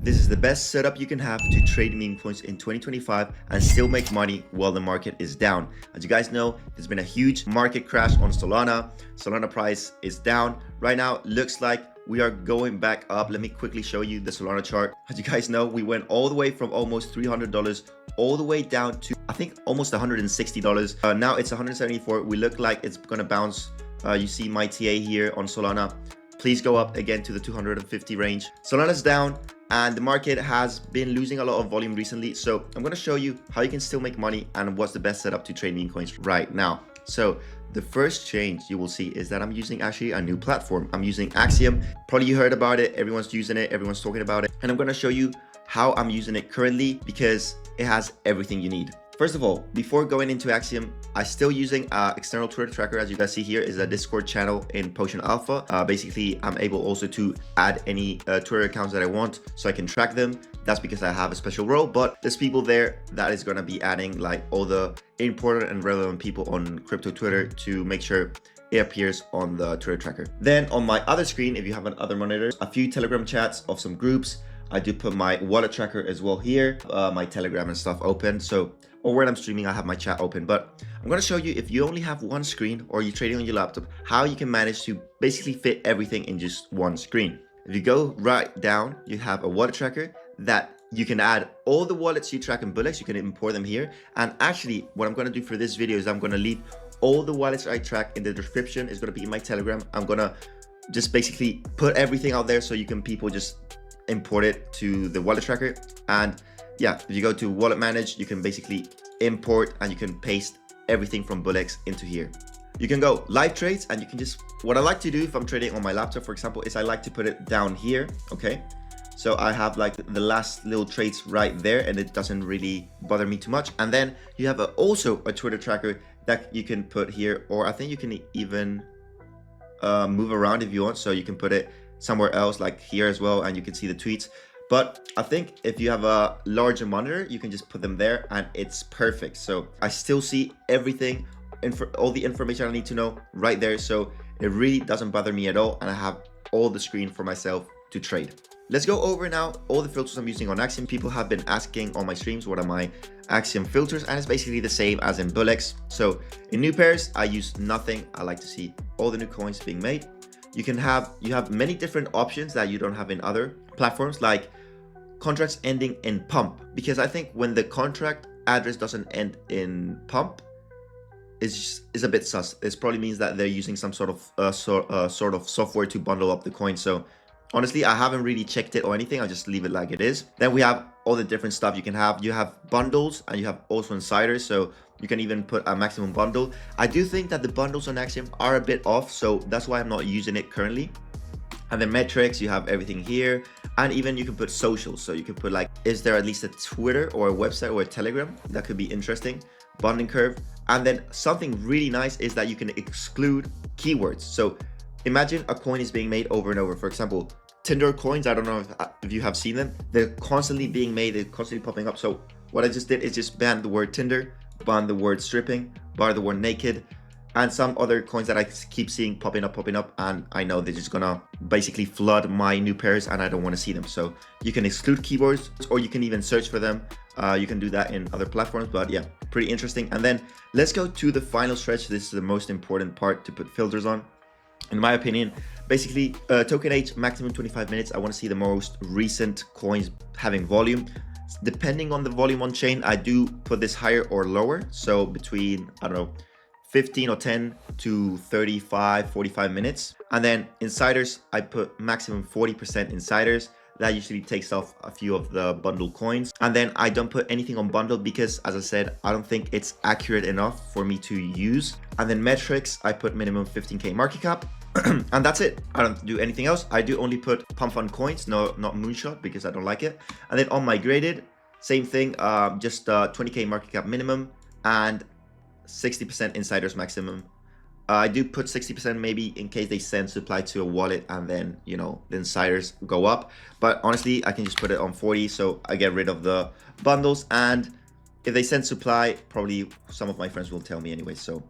This is the best setup you can have to trade meme coins in 2025 and still make money while the market is down. As you guys know, there's been a huge market crash on Solana. Solana price is down. Right now, looks like we are going back up. Let me quickly show you the Solana chart. As you guys know, we went all the way from almost $300 all the way down to, I think, almost $160. Now it's 174. We look like it's gonna bounce. You see my TA here on Solana. Please go up again to the 250 range. Solana's down and the market has been losing a lot of volume recently. So I'm going to show you how you can still make money and what's the best setup to trade meme coins right now. So the first change you will see is that I'm using actually a new platform. I'm using Axiom. Probably you heard about it. Everyone's using it. Everyone's talking about it. And I'm going to show you how I'm using it currently because it has everything you need. First of all, before going into Axiom, I'm still using external Twitter tracker. As you guys see here is a Discord channel in Potionalpha. Basically, I'm able also to add any Twitter accounts that I want so I can track them. That's because I have a special role, but there's people there that is going to be adding like all the important and relevant people on crypto Twitter to make sure it appears on the Twitter tracker. Then on my other screen, if you have other monitors, a few Telegram chats of some groups. I do put my wallet tracker as well here, my Telegram and stuff open. So, or when I'm streaming, I have my chat open. But I'm going to show you, if you only have one screen or you're trading on your laptop, how you can manage to basically fit everything in just one screen. If you go right down, you have a wallet tracker that you can add all the wallets you track in Bullets. You can import them here. And actually, what I'm going to do for this video is I'm going to leave all the wallets I track in the description. It's going to be in my Telegram. I'm going to just basically put everything out there so you can people just import it to the wallet tracker. And yeah, if you go to wallet manage, you can basically import and you can paste everything from Bullets into here. You can go live trades and you can just, what I like to do if I'm trading on my laptop, for example, is I like to put it down here. Okay. So I have like the last little trades right there and it doesn't really bother me too much. And then you have also a Twitter tracker that you can put here, or I think you can even move around if you want. So you can put it somewhere else like here as well and you can see the tweets. But I think if you have a larger monitor, you can just put them there and it's perfect. So I still see everything, all the information I need to know right there. So it really doesn't bother me at all. And I have all the screen for myself to trade. Let's go over now all the filters I'm using on Axiom. People have been asking on my streams what are my Axiom filters, and it's basically the same as in Bullets. So in new pairs, I use nothing. I like to see all the new coins being made. You have many different options that you don't have in other platforms, like contracts ending in pump, because I think when the contract address doesn't end in pump is a bit sus. This probably means that they're using some sort of software to bundle up the coin. So honestly, I haven't really checked it or anything. I'll just leave it like it is. Then we have all the different stuff you can have. You have bundles and you have also insiders. So you can even put a maximum bundle. I do think that the bundles on Axiom are a bit off. So that's why I'm not using it currently. And then metrics, you have everything here. And even you can put socials. So you can put like, is there at least a Twitter or a website or a Telegram? That could be interesting. Bonding curve. And then something really nice is that you can exclude keywords. So imagine a coin is being made over and over. For example, Tinder coins, I don't know if you have seen them. They're constantly being made, they're constantly popping up. So what I just did is just ban the word Tinder, ban the word stripping, bar the word naked, and some other coins that I keep seeing popping up. And I know they're just gonna basically flood my new pairs and I don't want to see them. So you can exclude keywords or you can even search for them. You can do that in other platforms, but yeah, pretty interesting. And then let's go to the final stretch. This is the most important part to put filters on. In my opinion, basically token age maximum 25 minutes. I want to see the most recent coins having volume. Depending on the volume on chain, I do put this higher or lower. So between, I don't know, 15 or 10 to 35, 45 minutes. And then insiders, I put maximum 40% insiders. That usually takes off a few of the bundle coins. And then I don't put anything on bundle because, as I said, I don't think it's accurate enough for me to use. And then metrics, I put minimum 15K market cap. And that's it. I don't do anything else. I do only put pump fund coins, not moonshot, because I don't like it. And then on my graded, same thing, just 20K market cap minimum and 60% insiders maximum. I do put 60% maybe in case they send supply to a wallet and then, you know, the insiders go up. But honestly, I can just put it on 40. So I get rid of the bundles. And if they send supply, probably some of my friends will tell me anyway. So,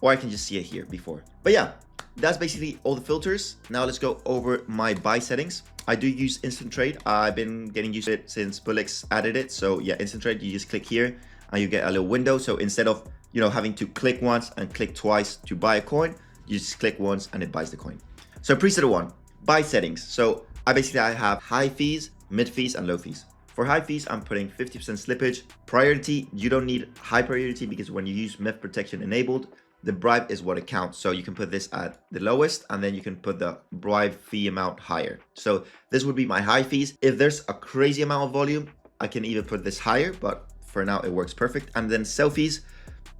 or I can just see it here before. But yeah, that's basically all the filters. Now let's go over my buy settings. I do use instant trade. I've been getting used to it since Bullix added it. So yeah, instant trade, you just click here and you get a little window. So instead of, you know, having to click once and click twice to buy a coin, you just click once and it buys the coin. So preset 1, buy settings. So I have high fees, mid fees, and low fees. For high fees, I'm putting 50% slippage. Priority, you don't need high priority because when you use MEF protection enabled, the bribe is what it counts. So you can put this at the lowest and then you can put the bribe fee amount higher. So this would be my high fees. If there's a crazy amount of volume, I can even put this higher, but for now it works perfect. And then sell fees,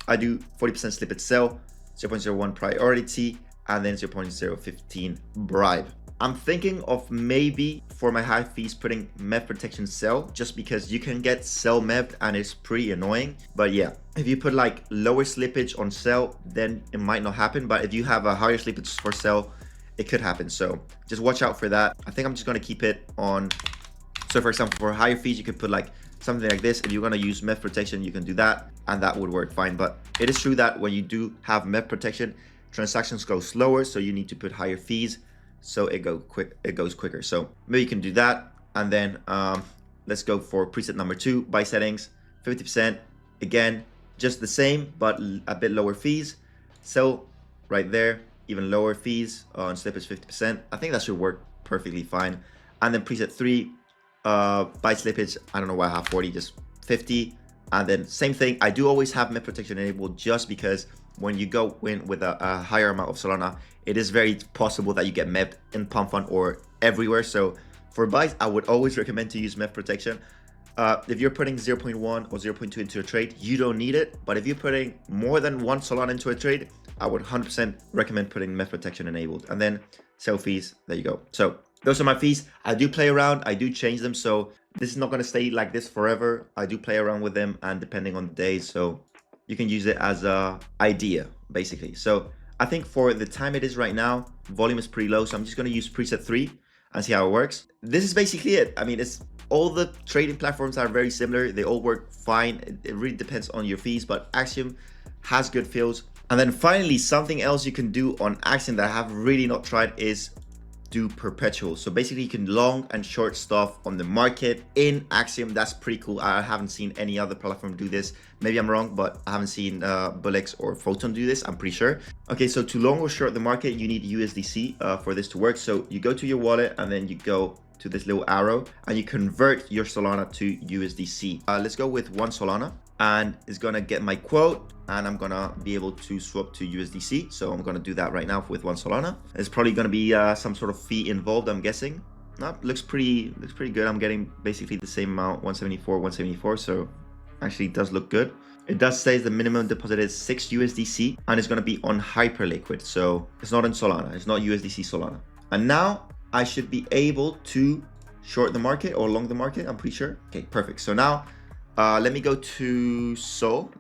I do 40% slippage sell, 0.01 priority, and then 0.015 bribe. I'm thinking of maybe for my high fees putting MEF protection sell, just because you can get sell MEV and it's pretty annoying. But yeah, if you put like lower slippage on sell, then it might not happen. But if you have a higher slippage for sell, it could happen. So just watch out for that. I think I'm just going to keep it on. So for example, for higher fees, you could put like something like this. If you're going to use MEF protection, you can do that and that would work fine. But it is true that when you do have MEF protection, transactions go slower. So you need to put higher fees. So it goes quicker. So maybe you can do that. And then let's go for preset number 2, buy settings, 50%. Again, just the same, but a bit lower fees. So right there, even lower fees on slippage 50%. I think that should work perfectly fine. And then preset 3, buy slippage. I don't know why I have 40, just 50. And then same thing. I do always have MEF protection enabled just because when you go in with a higher amount of Solana, it is very possible that you get MEV in pump fund or everywhere. So for buys, I would always recommend to use MEV protection. If you're putting 0.1 or 0.2 into a trade, you don't need it. But if you're putting more than 1 Solana into a trade, I would 100% recommend putting MEV protection enabled. And then sell fees, there you go. So those are my fees. I do play around, I do change them. So this is not going to stay like this forever. I do play around with them and depending on the day. So you can use it as a idea, basically. So I think for the time it is right now, volume is pretty low. So I'm just going to use preset 3 and see how it works. This is basically it. I mean, it's all the trading platforms are very similar. They all work fine. It really depends on your fees, but Axiom has good feels. And then finally, something else you can do on Axiom that I have really not tried is do perpetuals. So basically you can long and short stuff on the market in Axiom. That's pretty cool. I haven't seen any other platform do this. Maybe I'm wrong, but I haven't seen Bullix or Photon do this, I'm pretty sure. Okay, so to long or short the market, you need USDC for this to work. So you go to your wallet and then you go to this little arrow and you convert your Solana to USDC. Let's go with 1 Solana and it's gonna get my quote and I'm gonna be able to swap to USDC. So I'm gonna do that right now with 1 Solana. There's probably gonna be some sort of fee involved, I'm guessing. No, looks pretty good. I'm getting basically the same amount, 174. So actually it does look good. It does say the minimum deposit is 6 USDC and it's gonna be on Hyperliquid. So it's not in Solana, it's not USDC Solana. And now I should be able to short the market or long the market, I'm pretty sure. Okay, perfect. So now let me go to Sol.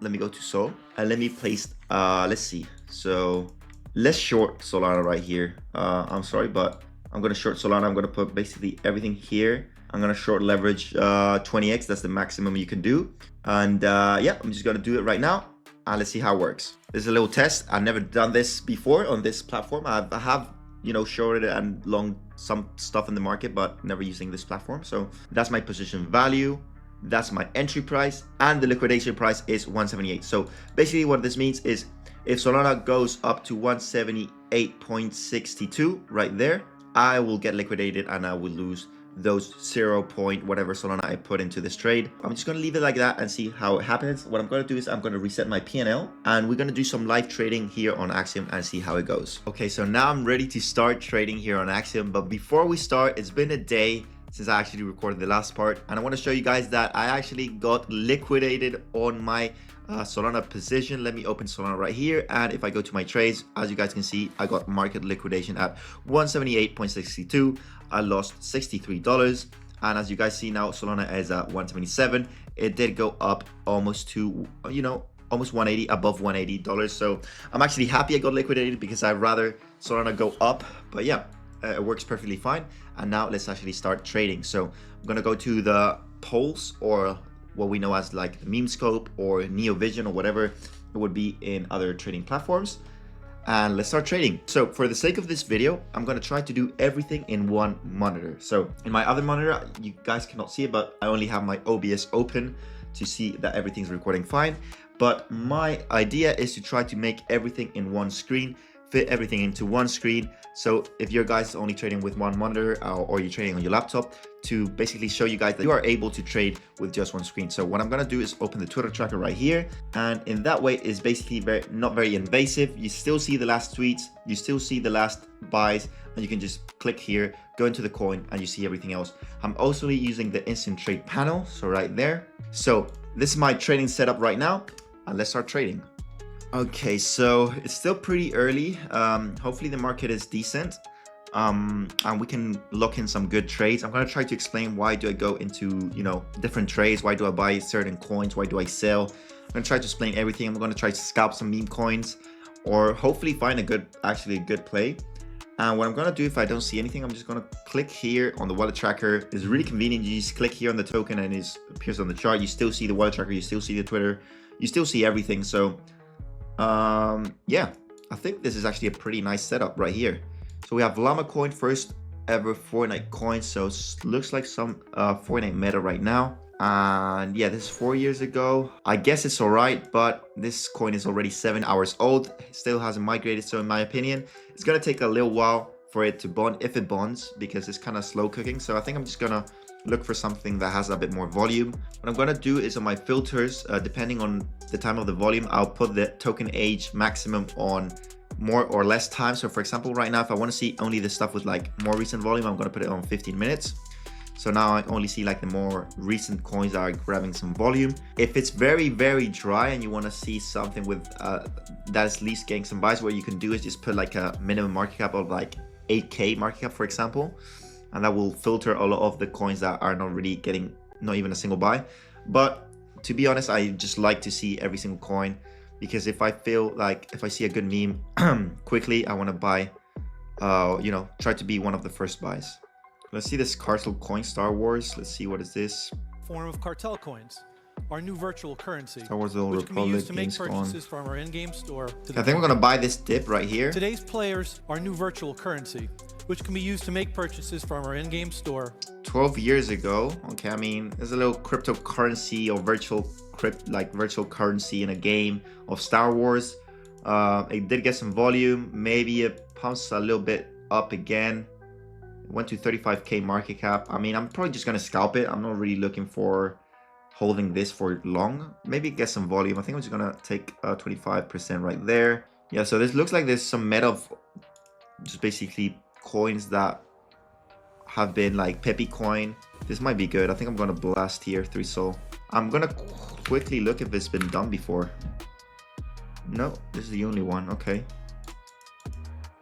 And let me place, let's see. So let's short Solana right here. I'm sorry, but I'm going to short Solana. I'm going to put basically everything here. I'm going to short leverage 20x. That's the maximum you can do. And yeah, I'm just going to do it right now. And let's see how it works. This is a little test. I've never done this before on this platform. I have, you know, shorted and long some stuff in the market, but never using this platform. So that's my position value. That's my entry price and the liquidation price is 178. So basically what this means is if Solana goes up to 178.62 right there, I will get liquidated and I will lose those 0. Whatever Solana I put into this trade. I'm just going to leave it like that and see how it happens. What I'm going to do is I'm going to reset my P&L and we're going to do some live trading here on Axiom and see how it goes. Okay, so now I'm ready to start trading here on Axiom. But before we start, it's been a day since I actually recorded the last part. And I want to show you guys that I actually got liquidated on my Solana position. Let me open Solana right here. And if I go to my trades, as you guys can see, I got market liquidation at 178.62. I lost $63. And as you guys see now, Solana is at 177. It did go up almost to, you know, almost 180, above $180. So I'm actually happy I got liquidated because I'd rather Solana go up. But yeah, it works perfectly fine. And now let's actually start trading. So I'm gonna go to the polls, or what we know as like the meme scope or neo vision or whatever it would be in other trading platforms. and let's start trading. So for the sake of this video, I'm going to try to do everything in one monitor. So in my other monitor, you guys cannot see it, but I only have my OBS open to see that everything's recording fine. But my idea is to try to make everything in one screen, fit everything into one screen. So if your guys only trading with one monitor or you're trading on your laptop, to basically show you guys that you are able to trade with just one screen. So what I'm gonna do is open the Twitter tracker right here, and in that way is basically not very invasive. You still see the last tweets, you still see the last buys, and you can just click here, go into the coin, and you see everything else. I'm also using the instant trade panel, so right there. So this is my trading setup right now, and let's start trading. Okay, so it's still pretty early. Hopefully the market is decent. And we can lock in some good trades. I'm going to try to explain why do I go into, different trades. Why do I buy certain coins? Why do I sell? I'm going to try to explain everything. I'm going to try to scalp some meme coins, or hopefully find a good play. And what I'm going to do, if I don't see anything, I'm just going to click here on the wallet tracker. It's really convenient. You just click here on the token and it appears on the chart. You still see the wallet tracker. You still see the Twitter. You still see everything. So yeah, I think this is actually a pretty nice setup right here. So we have Memecoin, first ever Fortnite coin. So it looks like some Fortnite meta right now. And yeah, this is 4 years ago. I guess it's all right, but this coin is already 7 hours old. It still hasn't migrated. So in my opinion, it's going to take a little while for it to bond, if it bonds, because it's kind of slow cooking. So I think I'm just going to look for something that has a bit more volume. What I'm going to do is on my filters, depending on the time of the volume, I'll put the token age maximum on more or less time. So for example, right now, if I want to see only the stuff with like more recent volume, I'm going to put it on 15 minutes. So now I only see like the more recent coins that are grabbing some volume. If it's very, very dry and you want to see something with that is at least getting some buys, what you can do is just put like a minimum market cap of like 8K market cap, for example. And that will filter a lot of the coins that are not really getting not even a single buy. But to be honest, I just like to see every single coin, because if I feel like if I see a good meme quickly, I want to buy, try to be one of the first buys. Let's see this cartel coin, Star Wars. Let's see, what is this? Form of cartel coins, our new virtual currency, Star Wars, the Old which Republic, can be used to make GameSpawn. purchases from our in-game store. I think we're gonna buy this dip right here. Today's players, our new virtual currency, which can be used to make purchases from our in-game store. 12 years ago. Okay, I mean, there's a little cryptocurrency or virtual currency in a game of Star Wars. It did get some volume. Maybe it pumps a little bit up again. It went to 35K market cap. I mean, I'm probably just gonna scalp it. I'm not really looking for holding this for long. Maybe get some volume. I think I'm just gonna take 25% right there. Yeah, so this looks like there's some meta of just basically coins that have been like Pepe coin. This might be good. I think I'm gonna blast here 3 Sol. I'm gonna quickly look if it's been done before. No, this is the only one. Okay,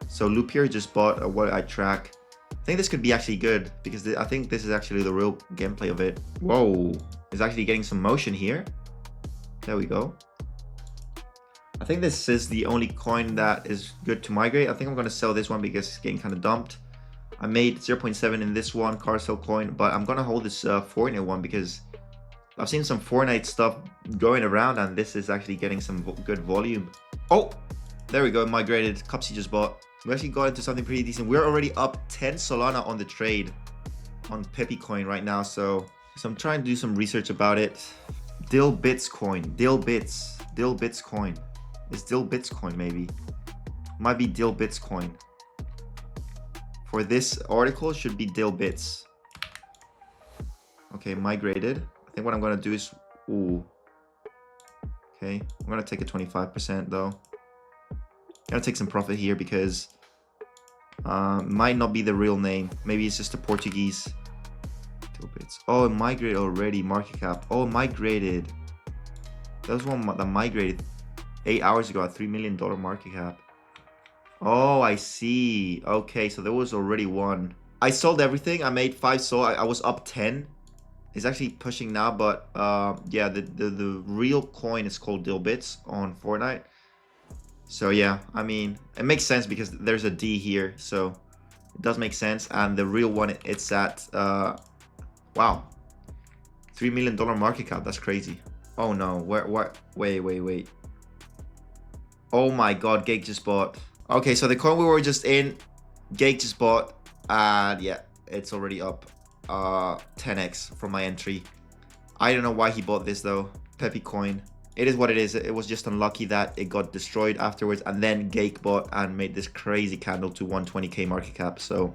so Loopier just bought what I track. I think this could be actually good, because I think this is actually the real gameplay of it. Whoa, it's actually getting some motion here. There we go. I think this is the only coin that is good to migrate. I think I'm going to sell this one because it's getting kind of dumped. I made 0.7 in this one, carousel coin, but I'm going to hold this Fortnite one because I've seen some Fortnite stuff going around, and this is actually getting some good volume. Oh, there we go, migrated. Cupsy just bought. We actually got into something pretty decent. We're already up 10 Solana on the trade on Pepe coin right now. So I'm trying to do some research about it. Dill Bits coin, Dill Bits coin. It's Dill Bits coin, maybe. Might be Dill Bits coin. For this article, it should be Dill Bits. Okay, migrated. I think what I'm gonna do is, ooh. Okay, I'm gonna take a 25% though. Gonna take some profit here because might not be the real name. Maybe it's just a Portuguese. Oh, it migrated already. Market cap. Oh, migrated. That was one that migrated 8 hours ago at $3 million market cap. Oh, I see. Okay, so there was already one. I sold everything. I made 5 Sol. I was up 10. It's actually pushing now, but yeah, the real coin is called Dill Bits on Fortnite. So yeah, I mean, it makes sense because there's a D here, so it does make sense. And the real one, it's at wow, $3 million market cap. That's crazy. Oh no, what? Wait. Oh my God, Gate just bought. Okay, so the coin we were just in, Gate just bought, and yeah, it's already up 10x from my entry. I don't know why he bought this though. Peppy coin. It is what it is. It was just unlucky that it got destroyed afterwards, and then Gate bought and made this crazy candle to 120k market cap. So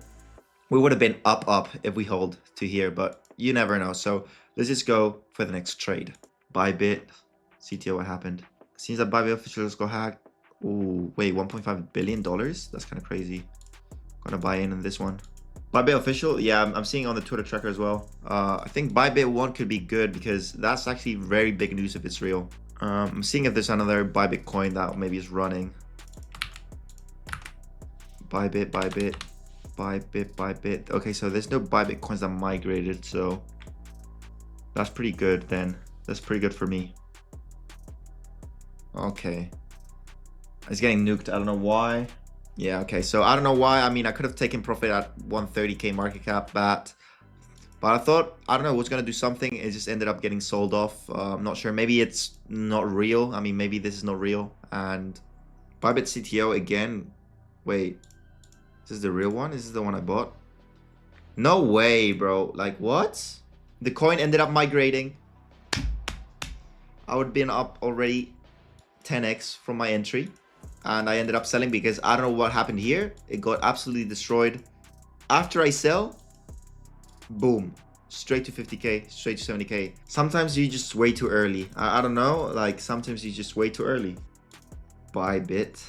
we would have been up if we hold to here, but you never know. So let's just go for the next trade. Bybit, CTO, what happened? Seems that Bybit officials got hacked. Ooh, wait, $1.5 billion? That's kind of crazy. Gonna buy in on this one. Bybit official, yeah, I'm seeing on the Twitter tracker as well. I think Bybit 1 could be good because that's actually very big news if it's real. I'm seeing if there's another Bybit coin that maybe is running. Bybit. Okay, so there's no Bybit coins that migrated, so that's pretty good then. That's pretty good for me. Okay. It's getting nuked. I don't know why. Yeah, okay. So I don't know why. I mean, I could have taken profit at 130k market cap, but I thought, I don't know, it was going to do something. It just ended up getting sold off. I'm not sure. Maybe it's not real. I mean, maybe this is not real. And Bybit CTO again. Wait, is this the real one? Is this the one I bought? No way, bro. Like, what? The coin ended up migrating. I would have been up already 10x from my entry. And I ended up selling because I don't know what happened here. It got absolutely destroyed. After I sell, boom, straight to 50k, straight to 70k. Sometimes you just way too early. I don't know, like sometimes you just way too early. Bybit,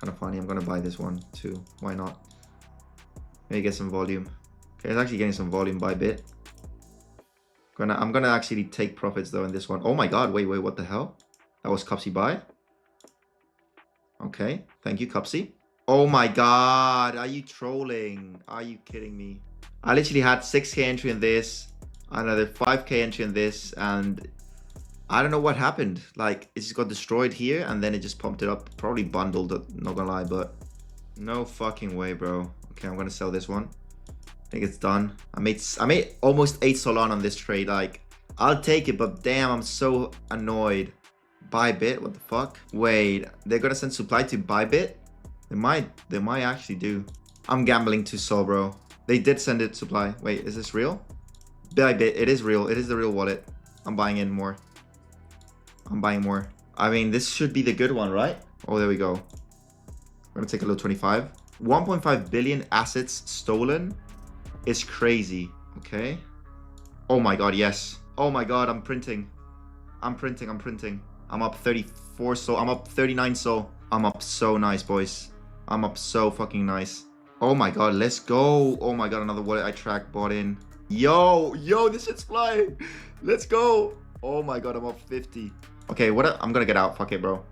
kind of funny. I'm gonna buy this one too. Why not? Maybe get some volume. Okay, it's actually getting some volume. Bybit. I'm gonna actually take profits though in this one. Oh my god! Wait, what the hell? That was Cupsy buy. Okay, thank you, Cupsy. Oh my god, are you trolling? Are you kidding me? I literally had 6k entry in this, another 5k entry in this, and I don't know what happened. Like, it just got destroyed here, and then it just pumped it up. Probably bundled, not gonna lie, but no fucking way, bro. Okay, I'm gonna sell this one. I think it's done. I made almost 8 Solana on this trade. Like, I'll take it, but damn, I'm so annoyed. Bybit, what the fuck? Wait, they're gonna send supply to Bybit? They might actually do. I'm gambling too so, bro. They did send it supply. Wait, is this real? Bybit, it is real. It is the real wallet. I'm buying in more. I'm buying more. I mean, this should be the good one, right? Oh, there we go. I'm gonna take a little 25. 1.5 billion assets stolen is crazy. Okay. Oh my god, yes. Oh my god, I'm printing. I'm printing. I'm up 34 so. I'm up 39 so. I'm up so nice, boys. I'm up so fucking nice. Oh my god, let's go. Oh my god, another wallet I tracked, bought in. Yo, this shit's flying. Let's go. Oh my god, I'm up 50. Okay, I'm gonna get out. Fuck it, bro.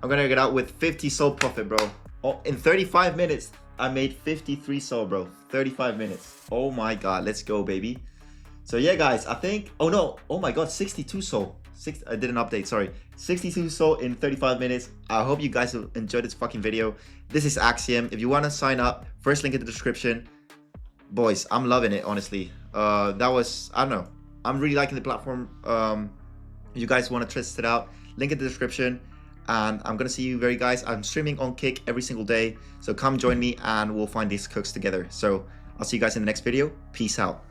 I'm gonna get out with 50 soul profit, bro. Oh, in 35 minutes, I made 53 soul, bro. 35 minutes. Oh my god, let's go, baby. So yeah, guys, I think, oh no, oh my god, 62 soul. I did an update, sorry. 62 soul in 35 minutes. I hope you guys have enjoyed this fucking video. This is Axiom. If you want to sign up, first link in the description. Boys, I'm loving it, honestly. That was, I don't know. I'm really liking the platform. If you guys want to test it out, link in the description. And I'm going to see you very guys. I'm streaming on Kick every single day. So come join me and we'll find these cooks together. So I'll see you guys in the next video. Peace out.